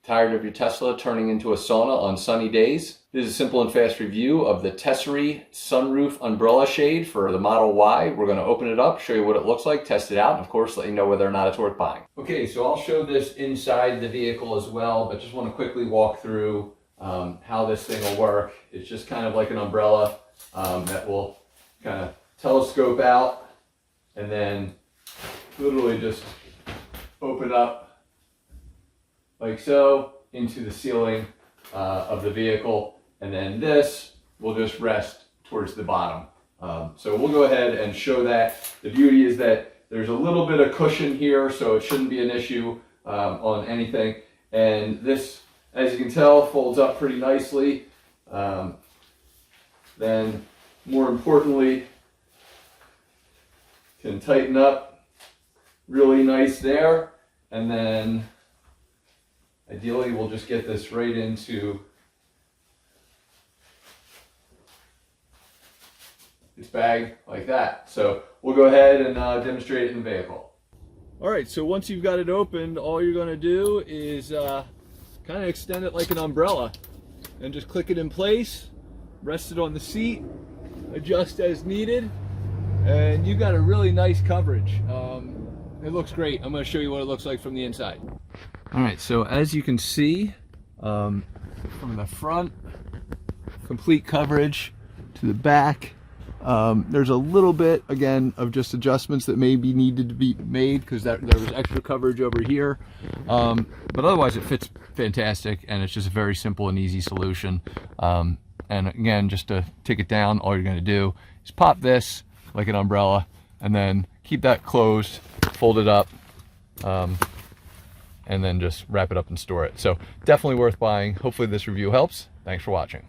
Tired of your Tesla turning into a sauna on sunny days? This is a simple and fast review of the Tesery Sunroof Umbrella shade for the Model Y. We're going to open it up, show you what it looks like, test it out, and of course let you know whether or not it's worth buying. Okay, so I'll show this inside the vehicle as well, but just want to quickly walk through how this thing will work. It's just kind of like an umbrella that will kind of telescope out and then literally just open up like so into the ceiling of the vehicle, and then this will just rest towards the bottom. So we'll go ahead and show that. The beauty is that there's a little bit of cushion here, so it shouldn't be an issue on anything. And this, as you can tell, folds up pretty nicely. Then more importantly, can tighten up really nice there, and then ideally we'll just get this right into its bag like that. So we'll go ahead and demonstrate it in the vehicle. All right, so once you've got it opened, all you're going to do is kind of extend it like an umbrella and just click it in place, rest it on the seat, adjust as needed, and you've got a really nice coverage. It looks great. I'm going to show you what it looks like from the inside. All right, so as you can see, from the front, complete coverage to the back. There's a little bit, again, of just adjustments that maybe needed to be made because there was extra coverage over here. But otherwise, it fits fantastic, and it's just a very simple and easy solution. And again, just to take it down, all you're going to do is pop this like an umbrella, and then keep that closed, fold it up, and then just wrap it up and store it. So definitely worth buying. Hopefully this review helps. Thanks for watching.